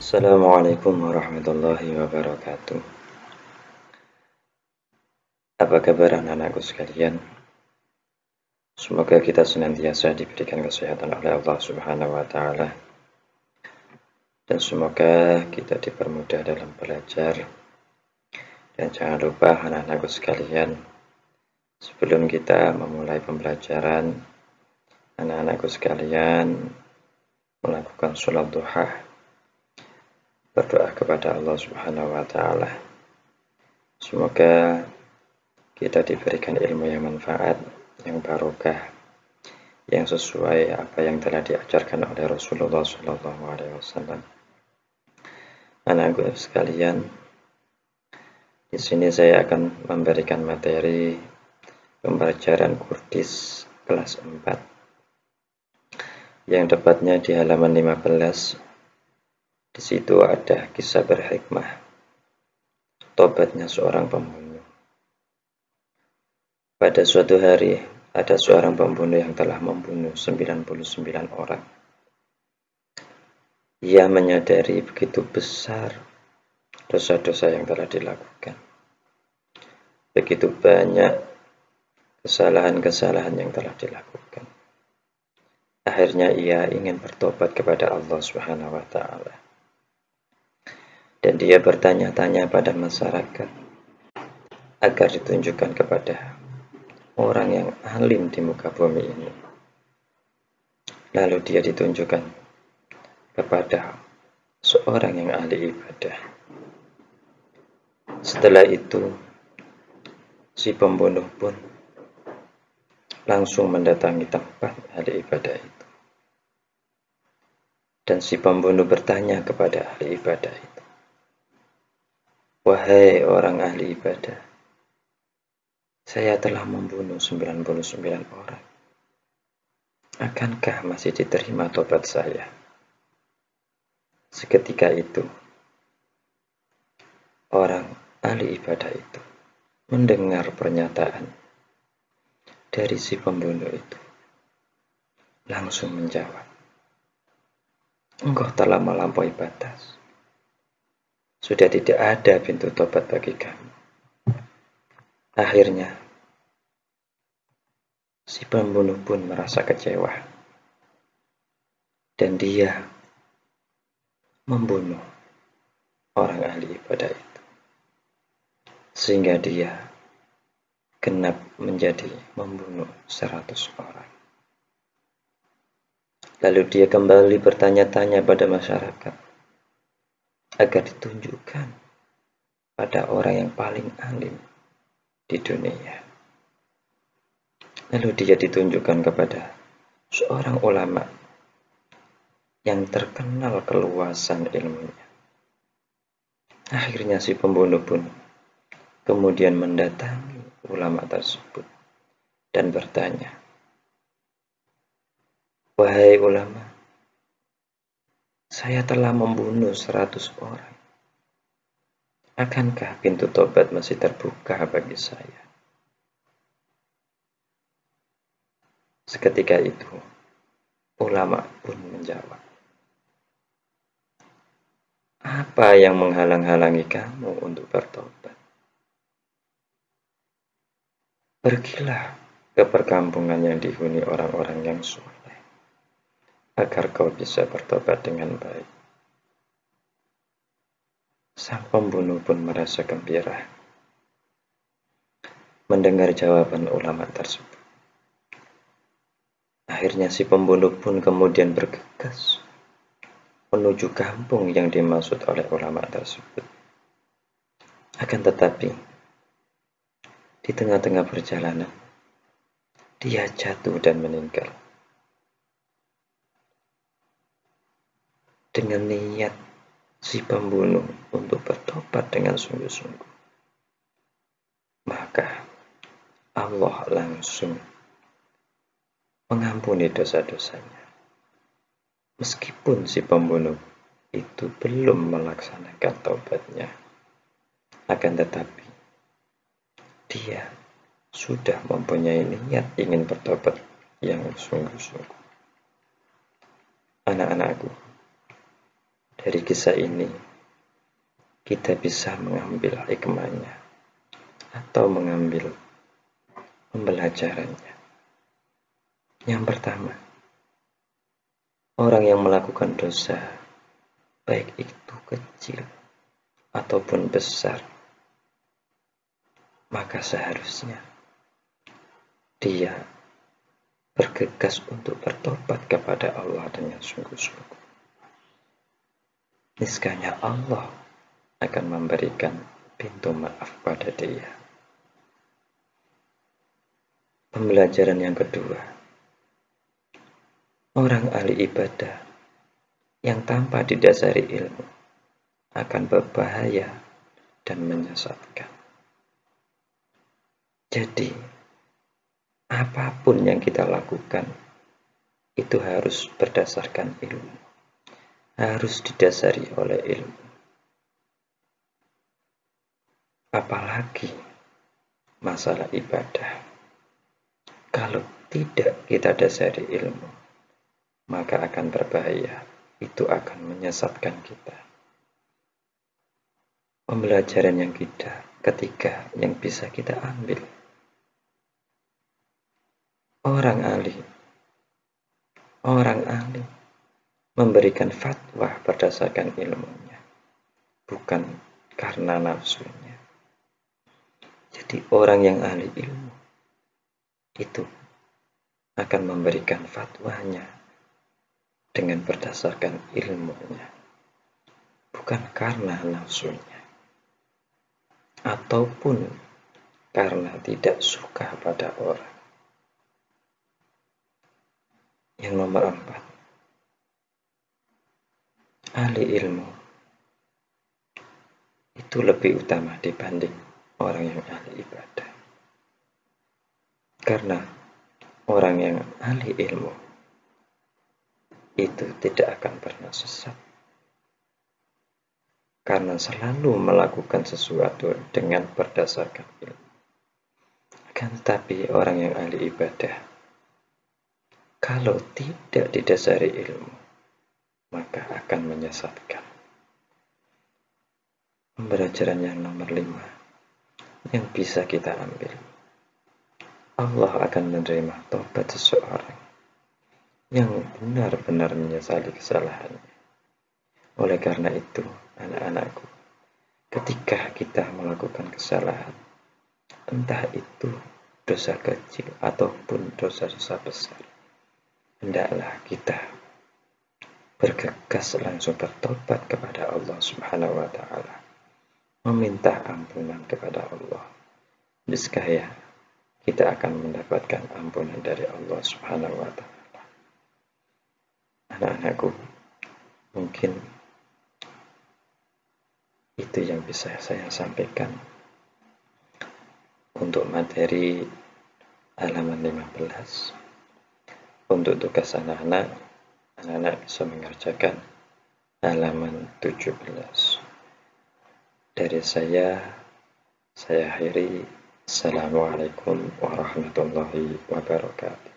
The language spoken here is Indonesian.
Assalamualaikum warahmatullahi wabarakatuh. Apa kabar anak-anakku sekalian? Semoga kita senantiasa diberikan kesehatan oleh Allah Subhanahu wa taala dan semoga kita dipermudah dalam belajar. Dan jangan lupa anak-anakku sekalian, sebelum kita memulai pembelajaran, anak-anakku sekalian melakukan sholat duha, berdoa kepada Allah Subhanahu wa taala. Semoga kita diberikan ilmu yang manfaat, yang barokah, yang sesuai apa yang telah diajarkan oleh Rasulullah SAW. Anak-anakku sekalian, di sini saya akan memberikan materi pembelajaran Kurdis kelas 4 yang tepatnya di halaman 15. Di situ ada kisah berhikmah, tobatnya seorang pembunuh. Pada suatu hari, ada seorang pembunuh yang telah membunuh 99 orang. Ia menyadari begitu besar dosa-dosa yang telah dilakukan. Begitu banyak kesalahan-kesalahan yang telah dilakukan. Akhirnya ia ingin bertobat kepada Allah Subhanahu wa taala. Dan dia bertanya-tanya pada masyarakat agar ditunjukkan kepada orang yang alim di muka bumi ini. Lalu dia ditunjukkan kepada seorang yang ahli ibadah. Setelah itu, si pembunuh pun langsung mendatangi tempat ahli ibadah itu. Dan si pembunuh bertanya kepada ahli ibadah itu, "Wahai orang ahli ibadah, saya telah membunuh 99 orang. Akankah masih diterima tobat saya?" Seketika itu, orang ahli ibadah itu mendengar pernyataan dari si pembunuh itu. Langsung menjawab, "Engkau telah melampaui batas. Sudah tidak ada pintu tobat bagi kamu." Akhirnya, si pembunuh pun merasa kecewa. Dan dia membunuh orang ahli ibadah itu. Sehingga dia genap menjadi membunuh 100 orang. Lalu dia kembali bertanya-tanya pada masyarakat agar ditunjukkan pada orang yang paling alim di dunia. Lalu dia ditunjukkan kepada seorang ulama yang terkenal keluasan ilmunya. Akhirnya si pembunuh pun kemudian mendatangi ulama tersebut dan bertanya, "Wahai ulama, saya telah membunuh 100 orang. Akankah pintu tobat masih terbuka bagi saya?" Seketika itu, ulama pun menjawab, "Apa yang menghalang-halangi kamu untuk bertobat? Pergilah ke perkampungan yang dihuni orang-orang yang soleh, agar kau bisa bertobat dengan baik." Sang pembunuh pun merasa gembira mendengar jawaban ulama tersebut. Akhirnya si pembunuh pun kemudian bergegas menuju kampung yang dimaksud oleh ulama tersebut. Akan tetapi, di tengah-tengah perjalanan, dia jatuh dan meninggal. Dengan niat si pembunuh untuk bertobat dengan sungguh-sungguh, maka Allah langsung mengampuni dosa-dosanya. Meskipun si pembunuh itu belum melaksanakan taubatnya, akan tetapi dia sudah mempunyai niat ingin bertobat yang sungguh-sungguh. Anak-anakku, Dari kisah ini kita bisa mengambil hikmahnya atau mengambil pembelajarannya. Yang pertama, orang yang melakukan dosa, baik itu kecil ataupun besar, maka seharusnya dia bergegas untuk bertobat kepada Allah dengan sungguh-sungguh. Niscaya Allah akan memberikan pintu maaf pada dia. Pembelajaran yang kedua, orang ahli ibadah yang tanpa didasari ilmu akan berbahaya dan menyesatkan. Jadi, apapun yang kita lakukan itu harus berdasarkan ilmu, harus didasari oleh ilmu. Apalagi masalah ibadah, kalau tidak kita dasari ilmu, maka akan berbahaya, itu akan menyesatkan kita. Pembelajaran yang ketiga yang bisa kita ambil, orang ahli memberikan fatwa berdasarkan ilmunya, bukan karena nafsunya. Jadi orang yang ahli ilmu itu akan memberikan fatwanya dengan berdasarkan ilmunya, bukan karena nafsunya ataupun karena tidak suka pada orang. Yang nomor 4, ahli ilmu itu lebih utama dibanding orang yang ahli ibadah. Karena orang yang ahli ilmu itu tidak akan pernah sesat. Karena selalu melakukan sesuatu dengan berdasarkan ilmu. Akan tetapi orang yang ahli ibadah, kalau tidak didasari ilmu, maka akan menyesatkan. Pembelajaran yang nomor 5 yang bisa kita ambil, Allah akan menerima tobat seseorang yang benar-benar menyesali kesalahannya. Oleh karena itu, anak-anakku, ketika kita melakukan kesalahan, entah itu dosa kecil ataupun dosa-dosa besar, hendaklah kita bergegas langsung bertobat kepada Allah Subhanahu wa Ta'ala, meminta ampunan kepada Allah. Niscaya kita akan mendapatkan ampunan dari Allah Subhanahu wa Ta'ala. Anak-anakku, mungkin itu yang bisa saya sampaikan untuk materi halaman 15. Untuk tugas anak-anak bisa mengerjakan halaman 17. Dari saya akhiri. Assalamualaikum warahmatullahi wabarakatuh.